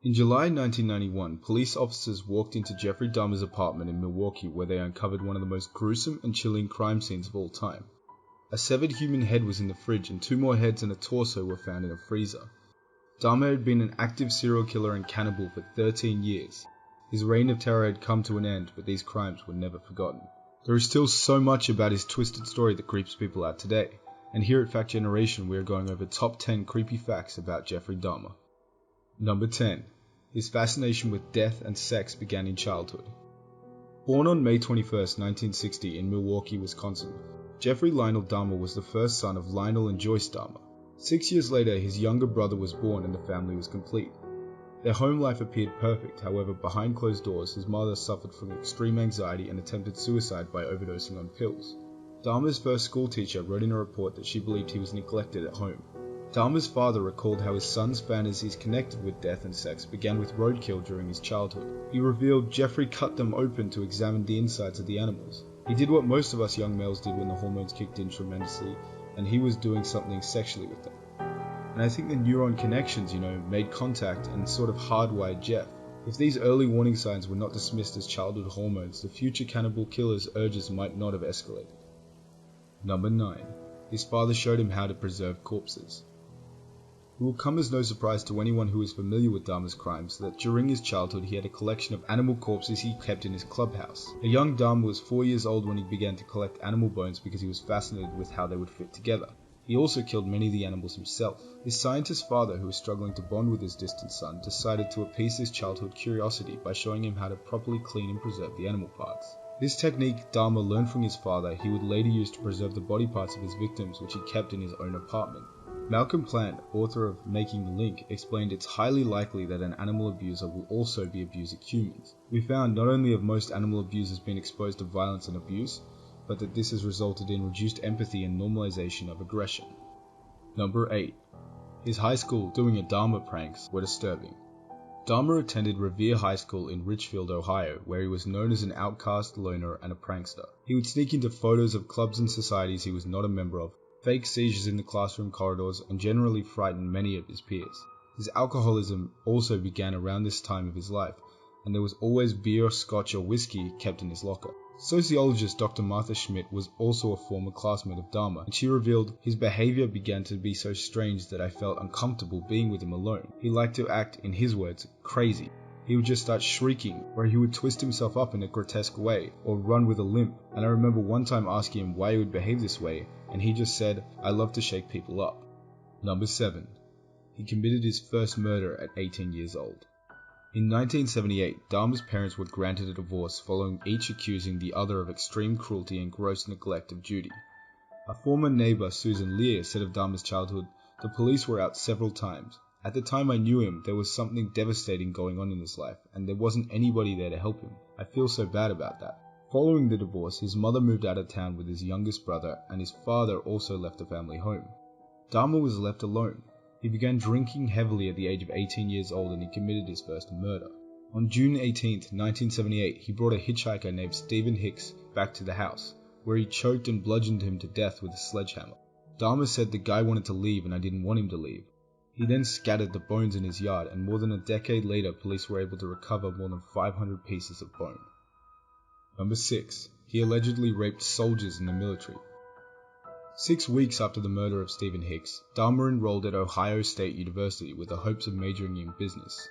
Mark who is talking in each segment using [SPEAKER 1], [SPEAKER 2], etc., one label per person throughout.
[SPEAKER 1] In July 1991, police officers walked into Jeffrey Dahmer's apartment in Milwaukee where they uncovered one of the most gruesome and chilling crime scenes of all time. A severed human head was in the fridge and 2 more heads and a torso were found in a freezer. Dahmer had been an active serial killer and cannibal for 13 years. His reign of terror had come to an end, but these crimes were never forgotten. There is still so much about his twisted story that creeps people out today, and here at Fact Generation we are going over top 10 creepy facts about Jeffrey Dahmer. Number 10. His fascination with death and sex began in childhood. Born on May 21, 1960 in Milwaukee, Wisconsin, Jeffrey Lionel Dahmer was the first son of Lionel and Joyce Dahmer. 6 years later, his younger brother was born and the family was complete. Their home life appeared perfect, however, behind closed doors, his mother suffered from extreme anxiety and attempted suicide by overdosing on pills. Dahmer's first school teacher wrote in a report that she believed he was neglected at home. Dahmer's father recalled how his son's fantasies connected with death and sex began with roadkill during his childhood. He revealed Jeffrey cut them open to examine the insides of the animals. He did what most of us young males did when the hormones kicked in tremendously, and he was doing something sexually with them. And I think the neuron connections, made contact and sort of hardwired Jeff. If these early warning signs were not dismissed as childhood hormones, the future cannibal killer's urges might not have escalated. Number 9. His father showed him how to preserve corpses. It will come as no surprise to anyone who is familiar with Dahmer's crimes that during his childhood he had a collection of animal corpses he kept in his clubhouse. A young Dahmer was 4 years old when he began to collect animal bones because he was fascinated with how they would fit together. He also killed many of the animals himself. His scientist father, who was struggling to bond with his distant son, decided to appease his childhood curiosity by showing him how to properly clean and preserve the animal parts. This technique Dahmer learned from his father he would later use to preserve the body parts of his victims, which he kept in his own apartment. Malcolm Plant, author of Making the Link, explained it's highly likely that an animal abuser will also be abusing humans. We found not only have most animal abusers been exposed to violence and abuse, but that this has resulted in reduced empathy and normalization of aggression. Number 8. His high school doing a Dahmer pranks were disturbing. Dahmer attended Revere High School in Richfield, Ohio, where he was known as an outcast, loner, and a prankster. He would sneak into photos of clubs and societies he was not a member of, fake seizures in the classroom corridors, and generally frightened many of his peers. His alcoholism also began around this time of his life, and there was always beer, scotch, or whiskey kept in his locker. Sociologist Dr. Martha Schmidt was also a former classmate of Dahmer, and she revealed, "His behavior began to be so strange that I felt uncomfortable being with him alone. He liked to act, in his words, crazy. He would just start shrieking, or he would twist himself up in a grotesque way, or run with a limp. And I remember one time asking him why he would behave this way, and he just said, 'I love to shake people up.'" Number 7. He committed his first murder at 18 years old. In 1978, Dahmer's parents were granted a divorce following each accusing the other of extreme cruelty and gross neglect of duty. A former neighbor, Susan Lear, said of Dahmer's childhood, "The police were out several times. At the time I knew him, there was something devastating going on in his life, and there wasn't anybody there to help him. I feel so bad about that." Following the divorce, his mother moved out of town with his youngest brother, and his father also left the family home. Dahmer was left alone. He began drinking heavily at the age of 18 years old, and he committed his first murder. On June 18, 1978, he brought a hitchhiker named Stephen Hicks back to the house, where he choked and bludgeoned him to death with a sledgehammer. Dahmer said, "The guy wanted to leave and I didn't want him to leave." He then scattered the bones in his yard, and more than a decade later, police were able to recover more than 500 pieces of bone. Number 6. He allegedly raped soldiers in the military. 6 weeks after the murder of Stephen Hicks, Dahmer enrolled at Ohio State University with the hopes of majoring in business.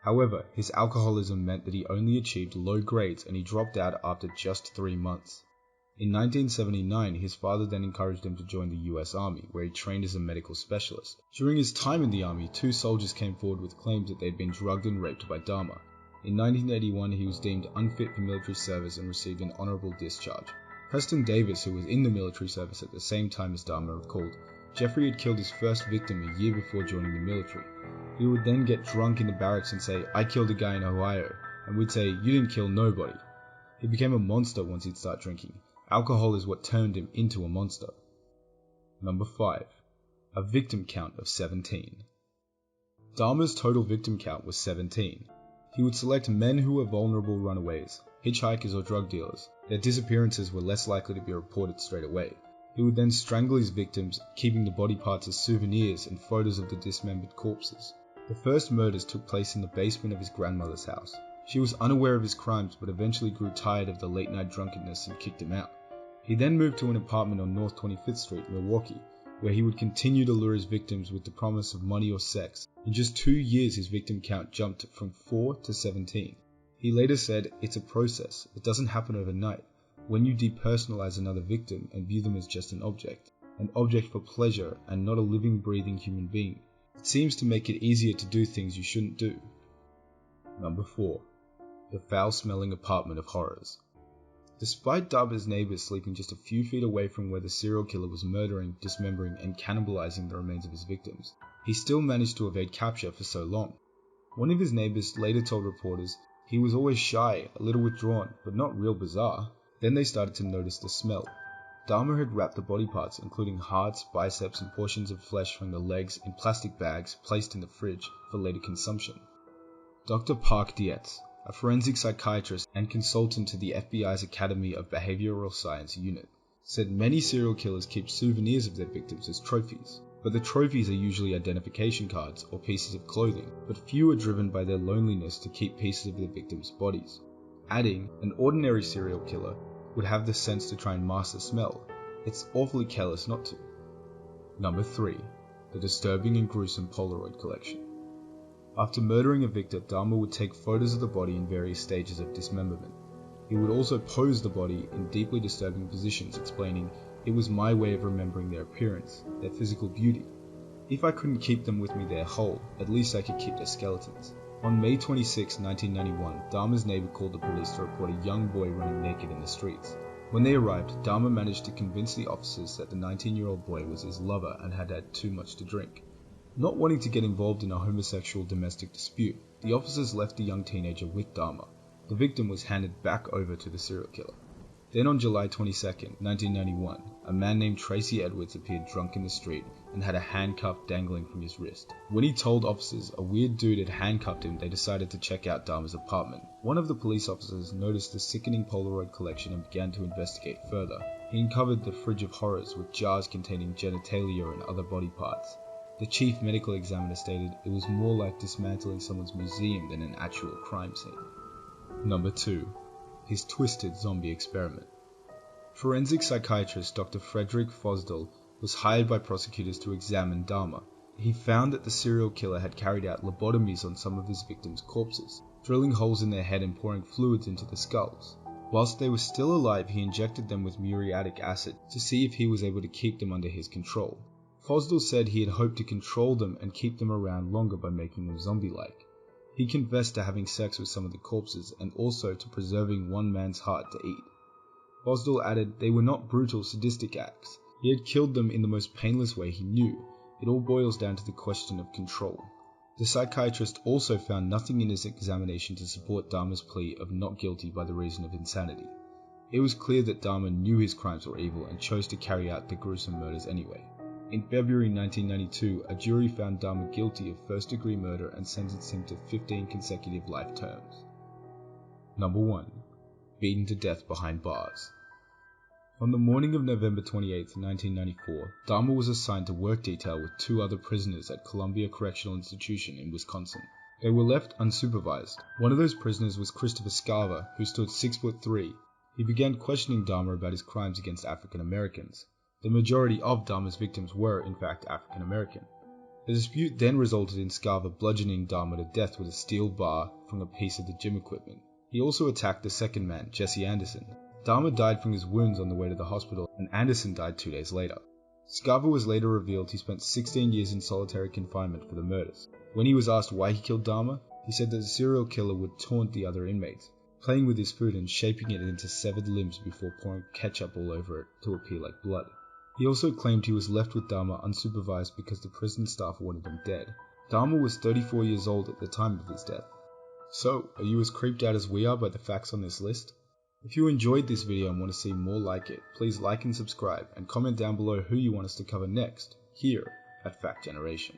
[SPEAKER 1] However, his alcoholism meant that he only achieved low grades and he dropped out after just 3 months. In 1979, his father then encouraged him to join the US Army, where he trained as a medical specialist. During his time in the Army, 2 soldiers came forward with claims that they had been drugged and raped by Dahmer. In 1981, he was deemed unfit for military service and received an honorable discharge. Preston Davis, who was in the military service at the same time as Dahmer, recalled, "Jeffrey had killed his first victim a year before joining the military. He would then get drunk in the barracks and say, 'I killed a guy in Ohio,' and we'd say, 'You didn't kill nobody.' He became a monster once he'd start drinking. Alcohol is what turned him into a monster." Number 5. A victim count of 17. Dahmer's total victim count was 17. He would select men who were vulnerable runaways, hitchhikers or drug dealers. Their disappearances were less likely to be reported straight away. He would then strangle his victims, keeping the body parts as souvenirs and photos of the dismembered corpses. The first murders took place in the basement of his grandmother's house. She was unaware of his crimes but eventually grew tired of the late night drunkenness and kicked him out. He then moved to an apartment on North 25th Street, Milwaukee, where he would continue to lure his victims with the promise of money or sex. In just 2 years, his victim count jumped from 4 to 17. He later said, "It's a process. It doesn't happen overnight. When you depersonalize another victim and view them as just an object for pleasure and not a living, breathing human being, it seems to make it easier to do things you shouldn't do." Number 4. The foul-smelling apartment of horrors. Despite Dahmer's neighbours sleeping just a few feet away from where the serial killer was murdering, dismembering, and cannibalising the remains of his victims, he still managed to evade capture for so long. One of his neighbours later told reporters he was always shy, a little withdrawn, but not real bizarre. Then they started to notice the smell. Dahmer had wrapped the body parts, including hearts, biceps, and portions of flesh from the legs, in plastic bags placed in the fridge for later consumption. Dr. Park Dietz, a forensic psychiatrist and consultant to the FBI's Academy of Behavioral Science unit, said many serial killers keep souvenirs of their victims as trophies, but the trophies are usually identification cards or pieces of clothing, but few are driven by their loneliness to keep pieces of their victims' bodies. Adding, an ordinary serial killer would have the sense to try and mask the smell. It's awfully careless not to. Number 3. The disturbing and gruesome Polaroid collection. After murdering a victim, Dahmer would take photos of the body in various stages of dismemberment. He would also pose the body in deeply disturbing positions, explaining, "It was my way of remembering their appearance, their physical beauty. If I couldn't keep them with me there whole, at least I could keep their skeletons." On May 26, 1991, Dahmer's neighbor called the police to report a young boy running naked in the streets. When they arrived, Dahmer managed to convince the officers that the 19-year-old boy was his lover and had had too much to drink. Not wanting to get involved in a homosexual domestic dispute, the officers left the young teenager with Dahmer. The victim was handed back over to the serial killer. Then on July 22, 1991, a man named Tracy Edwards appeared drunk in the street and had a handcuff dangling from his wrist. When he told officers a weird dude had handcuffed him, they decided to check out Dahmer's apartment. One of the police officers noticed the sickening Polaroid collection and began to investigate further. He uncovered the fridge of horrors with jars containing genitalia and other body parts. The chief medical examiner stated it was more like dismantling someone's museum than an actual crime scene. Number 2. His twisted zombie experiment. Forensic psychiatrist Dr. Frederick Fosdal was hired by prosecutors to examine Dahmer. He found that the serial killer had carried out lobotomies on some of his victims' corpses, drilling holes in their head and pouring fluids into the skulls. Whilst they were still alive, he injected them with muriatic acid to see if he was able to keep them under his control. Fosdal said he had hoped to control them and keep them around longer by making them zombie-like. He confessed to having sex with some of the corpses and also to preserving one man's heart to eat. Fosdal added they were not brutal, sadistic acts. He had killed them in the most painless way he knew. It all boils down to the question of control. The psychiatrist also found nothing in his examination to support Dahmer's plea of not guilty by the reason of insanity. It was clear that Dahmer knew his crimes were evil and chose to carry out the gruesome murders anyway. In February 1992, a jury found Dahmer guilty of first-degree murder and sentenced him to 15 consecutive life terms. Number 1. Beaten to death behind bars. On the morning of November 28, 1994, Dahmer was assigned to work detail with 2 other prisoners at Columbia Correctional Institution in Wisconsin. They were left unsupervised. One of those prisoners was Christopher Scarver, who stood 6'3". He began questioning Dahmer about his crimes against African Americans. The majority of Dahmer's victims were, in fact, African American. The dispute then resulted in Scarver bludgeoning Dahmer to death with a steel bar from a piece of the gym equipment. He also attacked the second man, Jesse Anderson. Dahmer died from his wounds on the way to the hospital, and Anderson died 2 days later. Scarver was later revealed he spent 16 years in solitary confinement for the murders. When he was asked why he killed Dahmer, he said that the serial killer would taunt the other inmates, playing with his food and shaping it into severed limbs before pouring ketchup all over it to appear like blood. He also claimed he was left with Dahmer unsupervised because the prison staff wanted him dead. Dahmer was 34 years old at the time of his death. So, are you as creeped out as we are by the facts on this list? If you enjoyed this video and want to see more like it, please like and subscribe, and comment down below who you want us to cover next, here at Fact Generation.